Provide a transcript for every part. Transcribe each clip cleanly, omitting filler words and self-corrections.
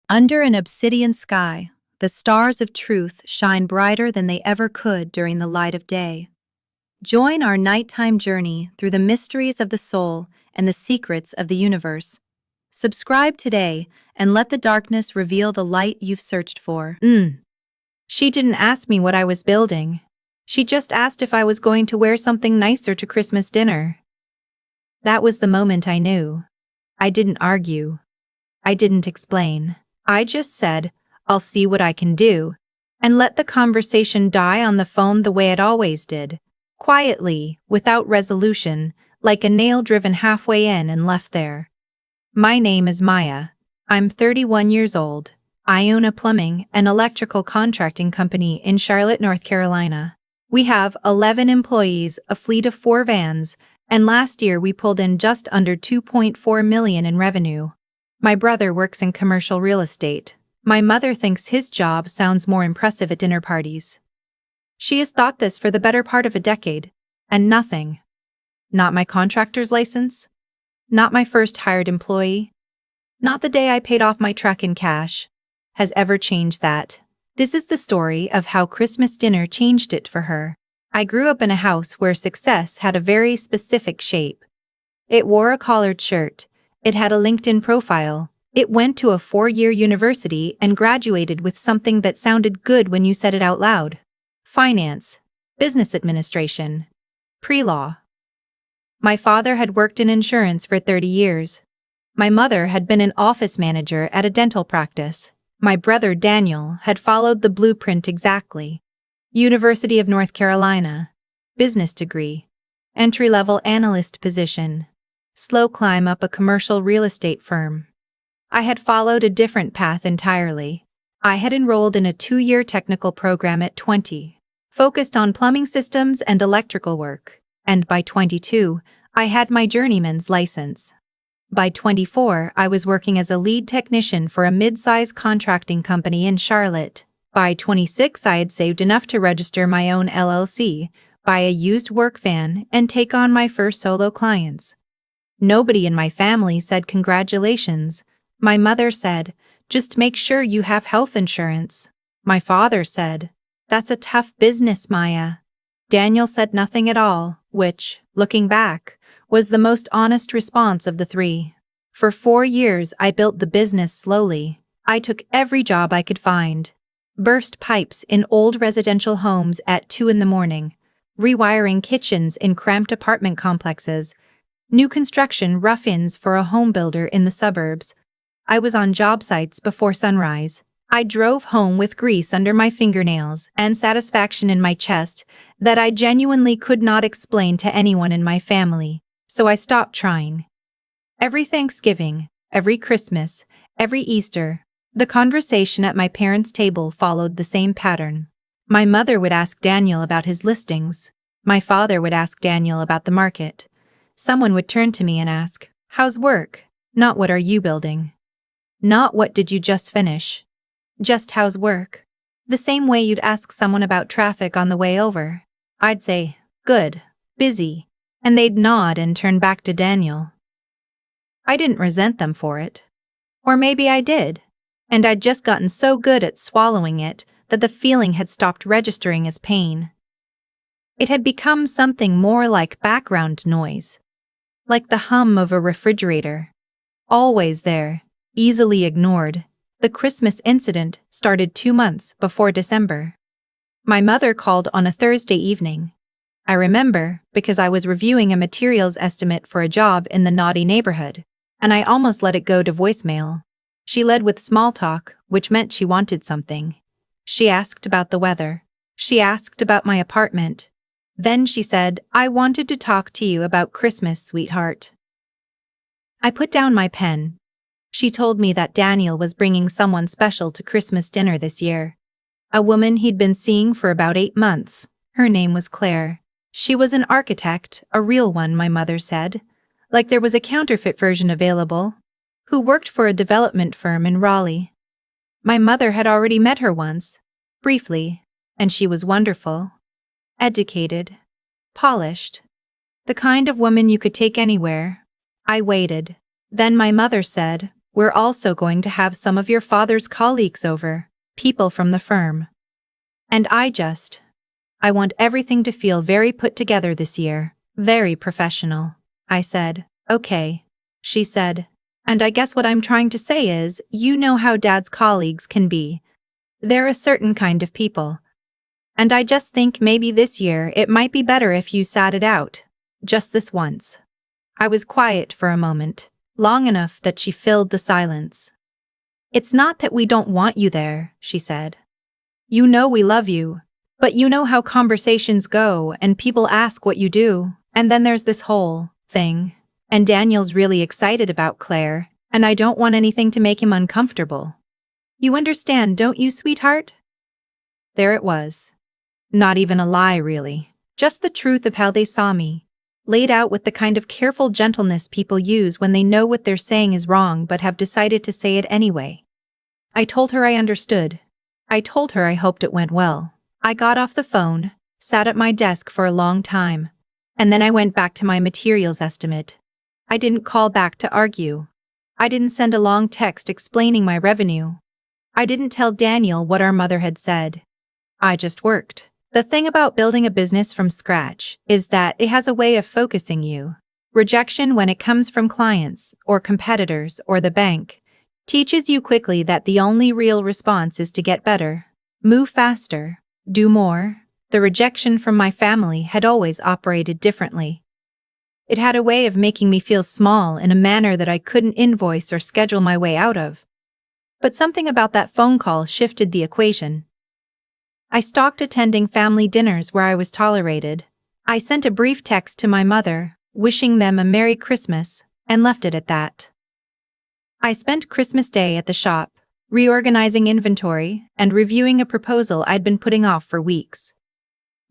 Under an obsidian sky, the stars of truth shine brighter than they ever could during the light of day. Join our nighttime journey through the mysteries of the soul and the secrets of the universe. Subscribe today and let the darkness reveal the light you've searched for. She didn't ask me what I was building. She just asked if I was going to wear something nicer to Christmas dinner. That was the moment I knew. I didn't argue. I didn't explain. I just said, "I'll see what I can do," and let the conversation die on the phone the way it always did. Quietly, without resolution, like a nail driven halfway in and left there. My name is Maya. I'm 31 years old. I own a plumbing and electrical contracting company in Charlotte, North Carolina. We have 11 employees, a fleet of 4 vans, and last year we pulled in just under $2.4 million in revenue. My brother works in commercial real estate. My mother thinks his job sounds more impressive at dinner parties. She has thought this for the better part of a decade, and nothing. Not my contractor's license. Not my first hired employee. Not the day I paid off my truck in cash. Has ever changed that. This is the story of how Christmas dinner changed it for her. I grew up in a house where success had a very specific shape. It wore a collared shirt. It had a LinkedIn profile. It went to a 4-year university and graduated with something that sounded good when you said it out loud. Finance, business administration, pre-law. My father had worked in insurance for 30 years. My mother had been an office manager at a dental practice. My brother Daniel had followed the blueprint exactly. University of North Carolina, business degree, entry-level analyst position, slow climb up a commercial real estate firm. I had followed a different path entirely. I had enrolled in a 2-year technical program at 20, focused on plumbing systems and electrical work, and by 22, I had my journeyman's license. By 24, I was working as a lead technician for a mid-size contracting company in Charlotte. By 26, I had saved enough to register my own LLC, buy a used work van, and take on my first solo clients. Nobody in my family said congratulations. My mother said, "Just make sure you have health insurance." My father said, "That's a tough business, Maya." Daniel said nothing at all, which, looking back, was the most honest response of the 3. For 4 years I built the business slowly. I took every job I could find. Burst pipes in old residential homes at 2 in the morning, rewiring kitchens in cramped apartment complexes, new construction rough-ins for a home builder in the suburbs. I was on job sites before sunrise. I drove home with grease under my fingernails and satisfaction in my chest that I genuinely could not explain to anyone in my family, so I stopped trying. Every Thanksgiving, every Christmas, every Easter, the conversation at my parents' table followed the same pattern. My mother would ask Daniel about his listings. My father would ask Daniel about the market. Someone would turn to me and ask, "How's work?" Not "What are you building?" Not "What did you just finish?" Just "How's work?" The same way you'd ask someone about traffic on the way over. I'd say, "Good, busy," and they'd nod and turn back to Daniel. I didn't resent them for it. Or maybe I did, and I'd just gotten so good at swallowing it that the feeling had stopped registering as pain. It had become something more like background noise. Like the hum of a refrigerator. Always there, easily ignored. The Christmas incident started 2 months before December. My mother called on a Thursday evening. I remember because I was reviewing a materials estimate for a job in the naughty neighborhood, and I almost let it go to voicemail. She led with small talk, which meant she wanted something. She asked about the weather. She asked about my apartment. Then she said, "I wanted to talk to you about Christmas, sweetheart." I put down my pen. She told me that Daniel was bringing someone special to Christmas dinner this year. A woman he'd been seeing for about 8 months. Her name was Claire. She was an architect, a real one, my mother said. Like there was a counterfeit version available. Who worked for a development firm in Raleigh. My mother had already met her once, briefly, and she was wonderful. Educated. Polished. The kind of woman you could take anywhere. I waited. Then my mother said, We're also going to have some of your father's colleagues over, people from the firm. And I want everything to feel very put together this year, very professional. I said, okay. She said, and I guess what I'm trying to say is, you know how Dad's colleagues can be. They're a certain kind of people. And I just think maybe this year it might be better if you sat it out. Just this once. I was quiet for a moment, long enough that she filled the silence. It's not that we don't want you there, she said. You know we love you. But you know how conversations go and people ask what you do, and then there's this whole thing. And Daniel's really excited about Claire, and I don't want anything to make him uncomfortable. You understand, don't you, sweetheart? There it was. Not even a lie, really. Just the truth of how they saw me. Laid out with the kind of careful gentleness people use when they know what they're saying is wrong but have decided to say it anyway. I told her I understood. I told her I hoped it went well. I got off the phone, sat at my desk for a long time, and then I went back to my materials estimate. I didn't call back to argue. I didn't send a long text explaining my revenue. I didn't tell Daniel what our mother had said. I just worked. The thing about building a business from scratch is that it has a way of focusing you. Rejection when it comes from clients, or competitors, or the bank, teaches you quickly that the only real response is to get better, move faster, do more. The rejection from my family had always operated differently. It had a way of making me feel small in a manner that I couldn't invoice or schedule my way out of. But something about that phone call shifted the equation. I stopped attending family dinners where I was tolerated. I sent a brief text to my mother, wishing them a Merry Christmas, and left it at that. I spent Christmas Day at the shop, reorganizing inventory, and reviewing a proposal I'd been putting off for weeks.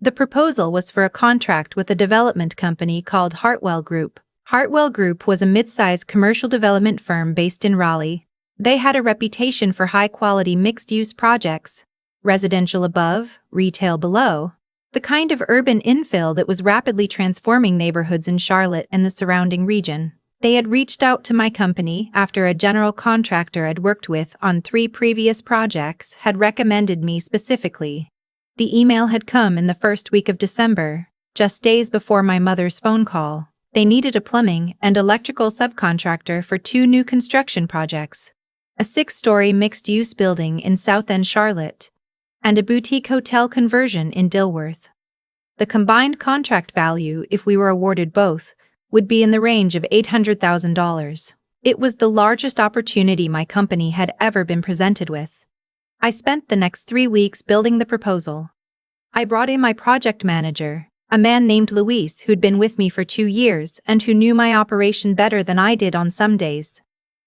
The proposal was for a contract with a development company called Hartwell Group. Hartwell Group was a mid-sized commercial development firm based in Raleigh. They had a reputation for high-quality mixed-use projects, residential above, retail below, the kind of urban infill that was rapidly transforming neighborhoods in Charlotte and the surrounding region. They had reached out to my company after a general contractor I'd worked with on 3 previous projects had recommended me specifically. The email had come in the first week of December, just days before my mother's phone call. They needed a plumbing and electrical subcontractor for 2 new construction projects, a 6-story mixed-use building in South End Charlotte, and a boutique hotel conversion in Dilworth. The combined contract value, if we were awarded both, would be in the range of $800,000. It was the largest opportunity my company had ever been presented with. I spent the next 3 weeks building the proposal. I brought in my project manager, a man named Luis who'd been with me for 2 years and who knew my operation better than I did on some days.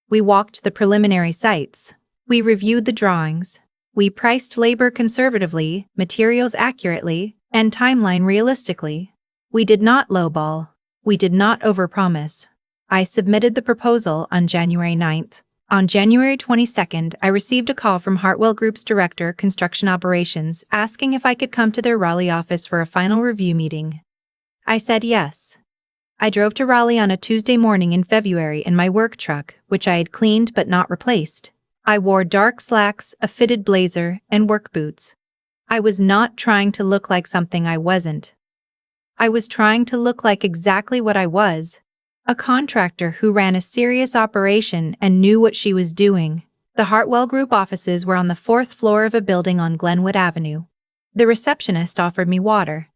We walked the preliminary sites. We reviewed the drawings. We priced labor conservatively, materials accurately, and timeline realistically. We did not lowball. We did not overpromise. I submitted the proposal on January 9th. On January 22nd, I received a call from Hartwell Group's Director, Construction Operations, asking if I could come to their Raleigh office for a final review meeting. I said yes. I drove to Raleigh on a Tuesday morning in February in my work truck, which I had cleaned but not replaced. I wore dark slacks, a fitted blazer, and work boots. I was not trying to look like something I wasn't. I was trying to look like exactly what I was, a contractor who ran a serious operation and knew what she was doing. The Hartwell Group offices were on the 4th floor of a building on Glenwood Avenue. The receptionist offered me water.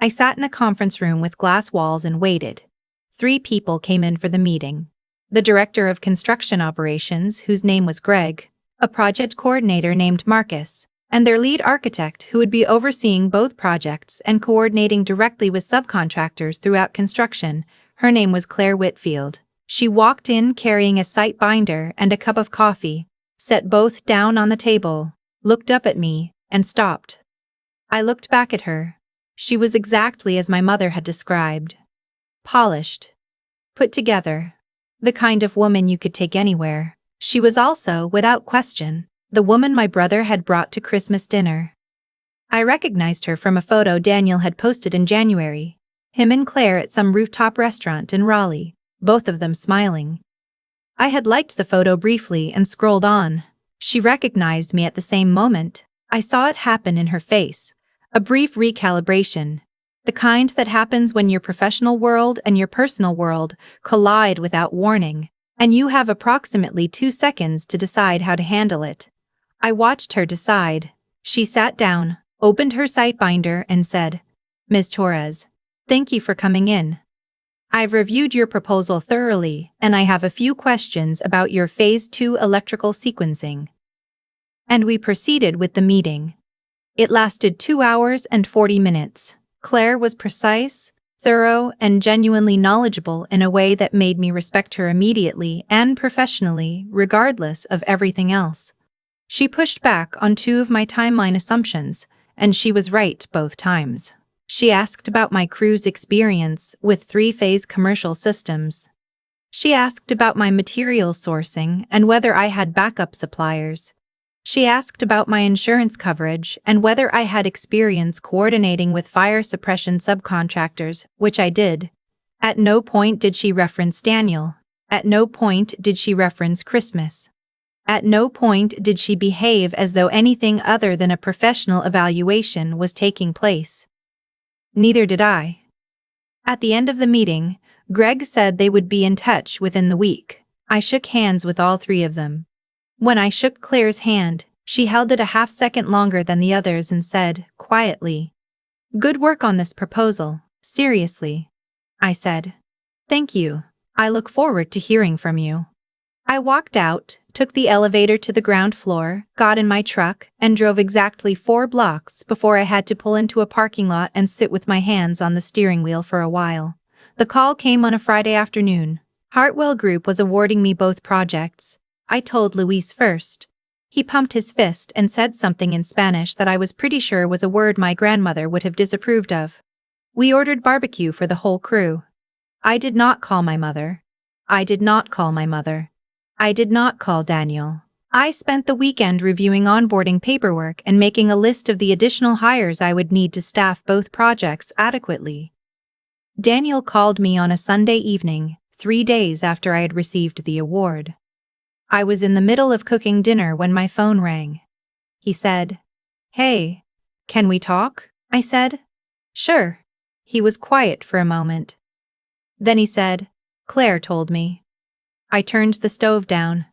I sat in the conference room with glass walls and waited. 3 people came in for the meeting. The Director of Construction Operations, whose name was Greg, a project coordinator named Marcus, and their lead architect who would be overseeing both projects and coordinating directly with subcontractors throughout construction. Her name was Claire Whitfield. She walked in carrying a site binder and a cup of coffee, set both down on the table, looked up at me, and stopped. I looked back at her. She was exactly as my mother had described. Polished. Put together. The kind of woman you could take anywhere. She was also, without question, the woman my brother had brought to Christmas dinner. I recognized her from a photo Daniel had posted in January. Him and Claire at some rooftop restaurant in Raleigh, both of them smiling. I had liked the photo briefly and scrolled on. She recognized me at the same moment. I saw it happen in her face. A brief recalibration. The kind that happens when your professional world and your personal world collide without warning, and you have approximately 2 seconds to decide how to handle it. I watched her decide. She sat down, opened her Sightbinder, and said, "Ms. Torres, thank you for coming in. I've reviewed your proposal thoroughly, and I have a few questions about your Phase 2 electrical sequencing." And we proceeded with the meeting. It lasted 2 hours and 40 minutes. Claire was precise, thorough, and genuinely knowledgeable in a way that made me respect her immediately and professionally, regardless of everything else. She pushed back on 2 of my timeline assumptions, and she was right both times. She asked about my crew's experience with 3-phase commercial systems. She asked about my material sourcing and whether I had backup suppliers. She asked about my insurance coverage and whether I had experience coordinating with fire suppression subcontractors, which I did. At no point did she reference Daniel. At no point did she reference Christmas. At no point did she behave as though anything other than a professional evaluation was taking place. Neither did I. At the end of the meeting, Greg said they would be in touch within the week. I shook hands with all 3 of them. When I shook Claire's hand, she held it a half-second longer than the others and said, quietly, "Good work on this proposal, seriously." I said, "Thank you. I look forward to hearing from you." I walked out, took the elevator to the ground floor, got in my truck, and drove exactly 4 blocks before I had to pull into a parking lot and sit with my hands on the steering wheel for a while. The call came on a Friday afternoon. Hartwell Group was awarding me both projects. I told Luis first. He pumped his fist and said something in Spanish that I was pretty sure was a word my grandmother would have disapproved of. We ordered barbecue for the whole crew. I did not call my mother. I did not call my mother. I did not call Daniel. I spent the weekend reviewing onboarding paperwork and making a list of the additional hires I would need to staff both projects adequately. Daniel called me on a Sunday evening, 3 days after I had received the award. I was in the middle of cooking dinner when my phone rang. He said, "Hey, can we talk?" I said, "Sure." He was quiet for a moment. Then he said, "Claire told me." I turned the stove down.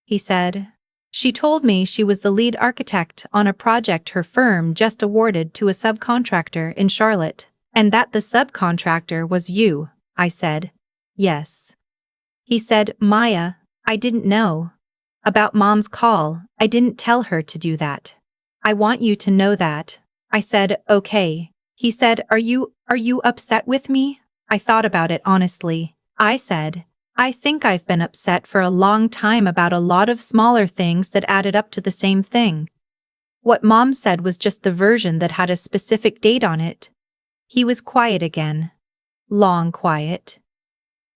He said, "She told me she was the lead architect on a project her firm just awarded to a subcontractor in Charlotte, and that the subcontractor was you." I said, "Yes." He said, "Maya, I didn't know. About Mom's call, I didn't tell her to do that. I want you to know that." I said, "Okay." He said, Are you upset with me?" I thought about it honestly. I said, "I think I've been upset for a long time about a lot of smaller things that added up to the same thing. What Mom said was just the version that had a specific date on it." He was quiet again. Long quiet.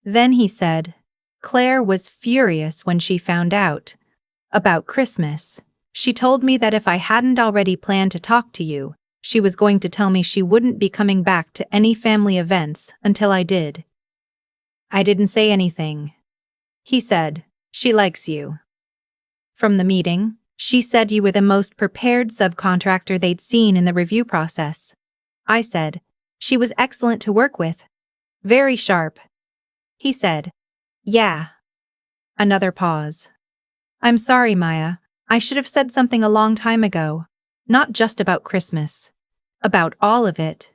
Then he said, "Claire was furious when she found out. About Christmas. She told me that if I hadn't already planned to talk to you, she was going to tell me she wouldn't be coming back to any family events until I did." I didn't say anything. He said, "She likes you." From the meeting, she said you were the most prepared subcontractor they'd seen in the review process. I said, "She was excellent to work with. Very sharp." He said, "Yeah." Another pause. "I'm sorry, Maya. I should have said something a long time ago. Not just about Christmas. About all of it.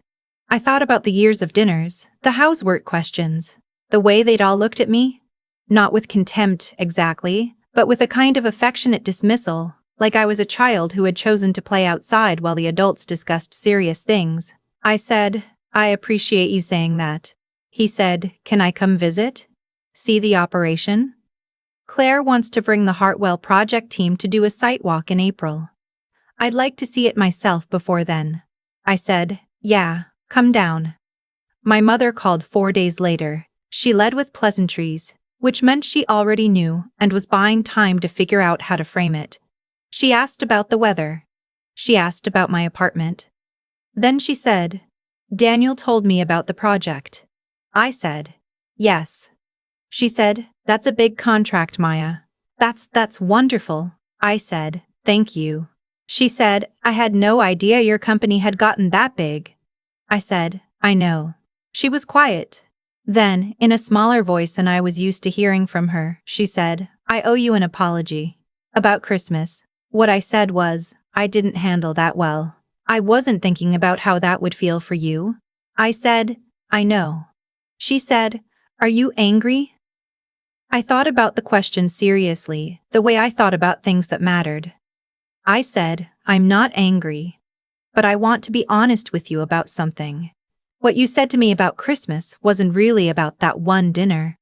I thought about the years of dinners, the housework questions, the way they'd all looked at me. Not with contempt, exactly, but with a kind of affectionate dismissal, like I was a child who had chosen to play outside while the adults discussed serious things. I said, "I appreciate you saying that." He said, "Can I come visit? See the operation?" Claire wants to bring the Hartwell project team to do a site walk in April. I'd like to see it myself before then. I said, "Yeah, come down." My mother called 4 days later. She led with pleasantries, which meant she already knew and was buying time to figure out how to frame it. She asked about the weather. She asked about my apartment. Then she said, "Daniel told me about the project." I said, "Yes." She said, "That's a big contract, Maya." That's wonderful. I said, "Thank you." She said, "I had no idea your company had gotten that big." I said, "I know." She was quiet. Then, in a smaller voice than I was used to hearing from her, she said, "I owe you an apology. About Christmas." What I said was, "I didn't handle that well. I wasn't thinking about how that would feel for you." I said, "I know." She said, "Are you angry?" I thought about the question seriously, the way I thought about things that mattered. I said, "I'm not angry. But I want to be honest with you about something. What you said to me about Christmas wasn't really about that one dinner.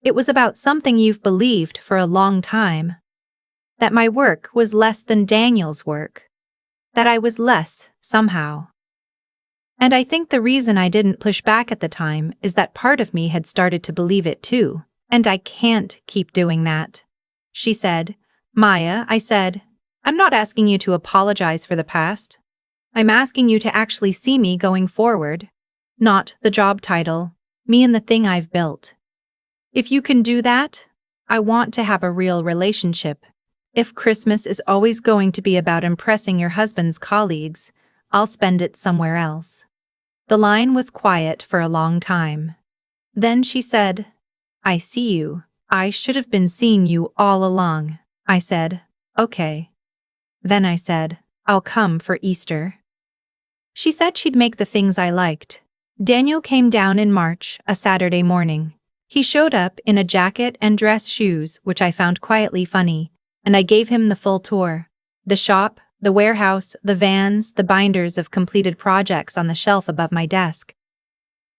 It was about something you've believed for a long time. That my work was less than Daniel's work. That I was less, somehow. And I think the reason I didn't push back at the time is that part of me had started to believe it too, and I can't keep doing that." She said, "Maya," I said, "I'm not asking you to apologize for the past. I'm asking you to actually see me going forward. Not the job title, me and the thing I've built. If you can do that, I want to have a real relationship. If Christmas is always going to be about impressing your husband's colleagues, I'll spend it somewhere else." The line was quiet for a long time. Then she said, "I see you. I should have been seeing you all along." I said, "Okay." Then I said, "I'll come for Easter." She said she'd make the things I liked. Daniel came down in March, a Saturday morning. He showed up in a jacket and dress shoes, which I found quietly funny, and I gave him the full tour. The shop, the warehouse, the vans, the binders of completed projects on the shelf above my desk.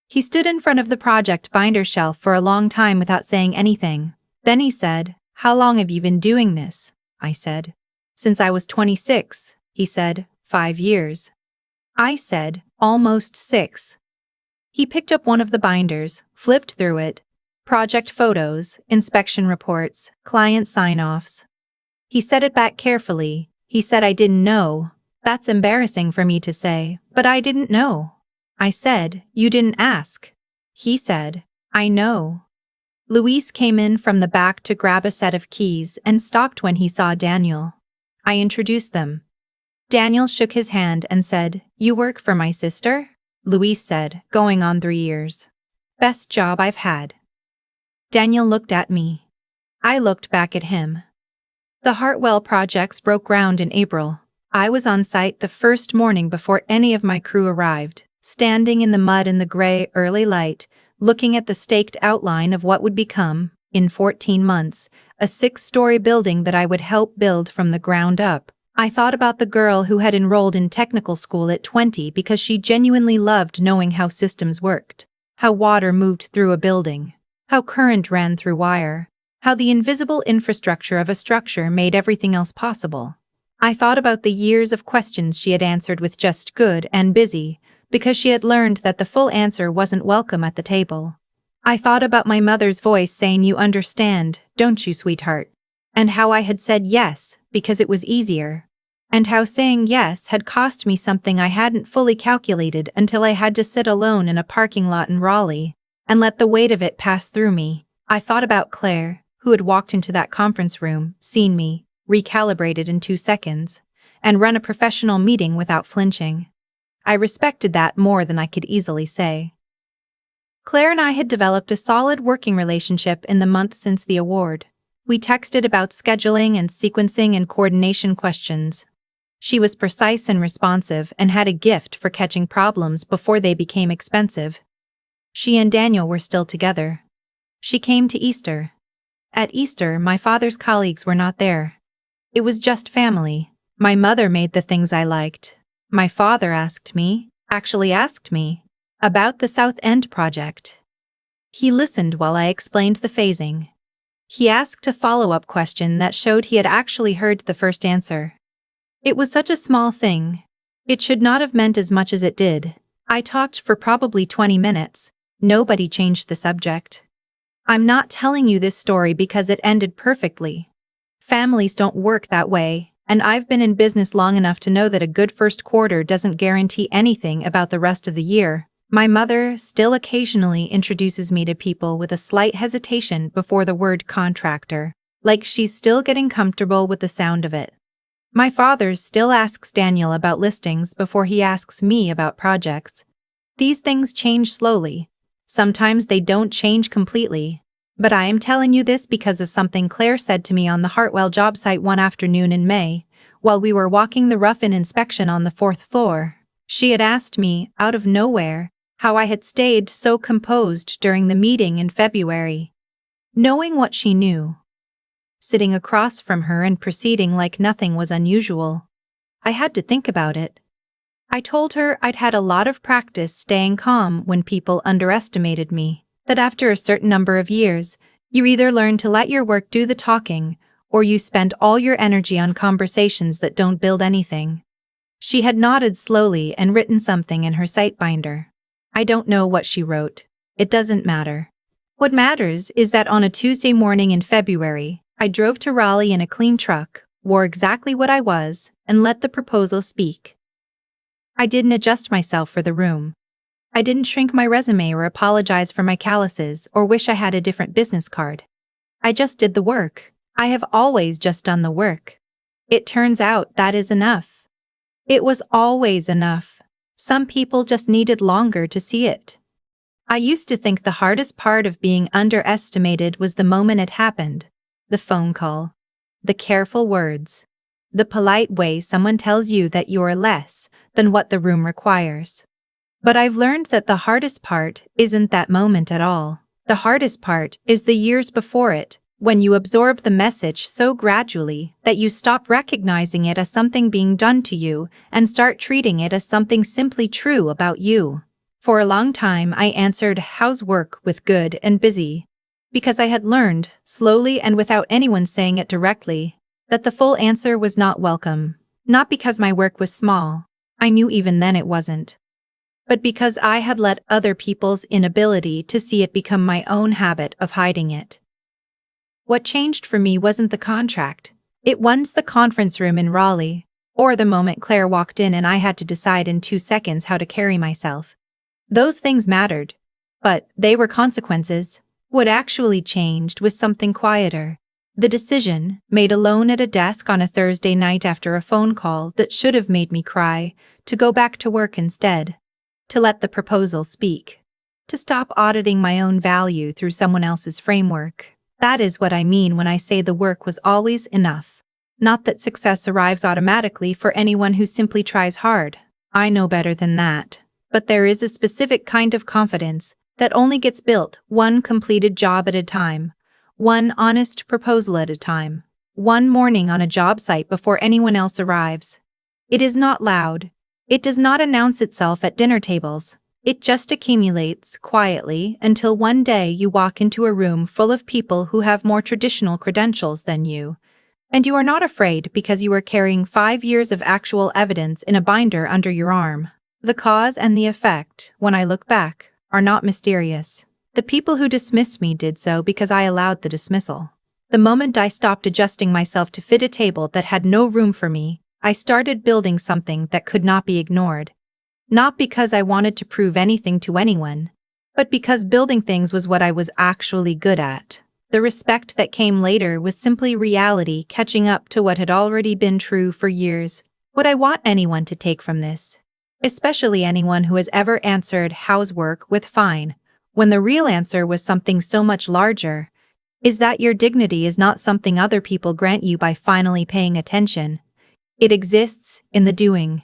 He stood in front of the project binder shelf for a long time without saying anything. Then he said, "How long have you been doing this?" I said. "Since I was 26, he said, 5 years. I said, "Almost 6. He picked up one of the binders, flipped through it. Project photos, inspection reports, client sign-offs. He set it back carefully. He said, "I didn't know." That's embarrassing for me to say, but I didn't know. I said, "You didn't ask." He said, "I know." Luis came in from the back to grab a set of keys and stopped when he saw Daniel. I introduced them. Daniel shook his hand and said, "You work for my sister?" Luis said, "Going on 3 years. Best job I've had." Daniel looked at me. I looked back at him. The Hartwell projects broke ground in April. I was on site the first morning before any of my crew arrived, standing in the mud in the gray early light, looking at the staked outline of what would become, in 14 months, a 6-story building that I would help build from the ground up. I thought about the girl who had enrolled in technical school at 20 because she genuinely loved knowing how systems worked, how water moved through a building, how current ran through wire, how the invisible infrastructure of a structure made everything else possible. I thought about the years of questions she had answered with just good and busy, because she had learned that the full answer wasn't welcome at the table. I thought about my mother's voice saying, "You understand, don't you, sweetheart?" And how I had said yes, because it was easier. And how saying yes had cost me something I hadn't fully calculated until I had to sit alone in a parking lot in Raleigh and let the weight of it pass through me. I thought about Claire, who had walked into that conference room, seen me, recalibrated in 2 seconds, and run a professional meeting without flinching. I respected that more than I could easily say. Claire and I had developed a solid working relationship in the month since the award. We texted about scheduling and sequencing and coordination questions. She was precise and responsive and had a gift for catching problems before they became expensive. She and Daniel were still together. She came to Easter. At Easter, my father's colleagues were not there. It was just family. My mother made the things I liked. My father asked me, about the South End project. He listened while I explained the phasing. He asked a follow-up question that showed he had actually heard the first answer. It was such a small thing. It should not have meant as much as it did. I talked for probably 20 minutes. Nobody changed the subject. I'm not telling you this story because it ended perfectly. Families don't work that way, and I've been in business long enough to know that a good first quarter doesn't guarantee anything about the rest of the year. My mother still occasionally introduces me to people with a slight hesitation before the word contractor, like she's still getting comfortable with the sound of it. My father still asks Daniel about listings before he asks me about projects. These things change slowly. Sometimes they don't change completely. But I am telling you this because of something Claire said to me on the Hartwell job site one afternoon in May, while we were walking the rough-in inspection on the 4th floor. She had asked me, out of nowhere, how I had stayed so composed during the meeting in February. Knowing what she knew, sitting across from her and proceeding like nothing was unusual, I had to think about it. I told her I'd had a lot of practice staying calm when people underestimated me, that after a certain number of years, you either learn to let your work do the talking, or you spend all your energy on conversations that don't build anything. She had nodded slowly and written something in her sight binder. I don't know what she wrote. It doesn't matter. What matters is that on a Tuesday morning in February, I drove to Raleigh in a clean truck, wore exactly what I was, and let the proposal speak. I didn't adjust myself for the room. I didn't shrink my resume or apologize for my calluses or wish I had a different business card. I just did the work. I have always just done the work. It turns out that is enough. It was always enough. Some people just needed longer to see it. I used to think the hardest part of being underestimated was the moment it happened. The phone call. The careful words. The polite way someone tells you that you are less than what the room requires. But I've learned that the hardest part isn't that moment at all. The hardest part is the years before it, when you absorb the message so gradually that you stop recognizing it as something being done to you and start treating it as something simply true about you. For a long time I answered "How's work?" with "good" and "busy," because I had learned, slowly and without anyone saying it directly, that the full answer was not welcome. Not because my work was small, I knew even then it wasn't, but because I had let other people's inability to see it become my own habit of hiding it. What changed for me wasn't the contract. It wasn't the conference room in Raleigh, or the moment Claire walked in and I had to decide in 2 seconds how to carry myself. Those things mattered, but they were consequences. What actually changed was something quieter. The decision, made alone at a desk on a Thursday night after a phone call that should have made me cry, to go back to work instead. To let the proposal speak. To stop auditing my own value through someone else's framework. That is what I mean when I say the work was always enough. Not that success arrives automatically for anyone who simply tries hard. I know better than that. But there is a specific kind of confidence that only gets built one completed job at a time, one honest proposal at a time, one morning on a job site before anyone else arrives. It is not loud. It does not announce itself at dinner tables. It just accumulates quietly until one day you walk into a room full of people who have more traditional credentials than you, and you are not afraid because you are carrying 5 years of actual evidence in a binder under your arm. The cause and the effect, when I look back, are not mysterious. The people who dismissed me did so because I allowed the dismissal. The moment I stopped adjusting myself to fit a table that had no room for me, I started building something that could not be ignored. Not because I wanted to prove anything to anyone, but because building things was what I was actually good at. The respect that came later was simply reality catching up to what had already been true for years. What I want anyone to take from this, especially anyone who has ever answered "How's work?" with "fine," when the real answer was something so much larger, is that your dignity is not something other people grant you by finally paying attention. It exists in the doing,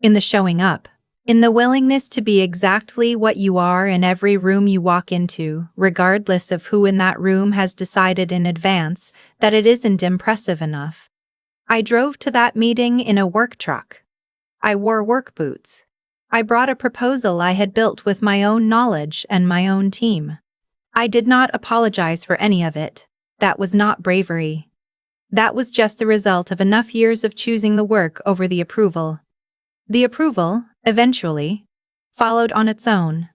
in the showing up, in the willingness to be exactly what you are in every room you walk into, regardless of who in that room has decided in advance that it isn't impressive enough. I drove to that meeting in a work truck. I wore work boots. I brought a proposal I had built with my own knowledge and my own team. I did not apologize for any of it. That was not bravery. That was just the result of enough years of choosing the work over the approval. The approval, eventually, followed on its own.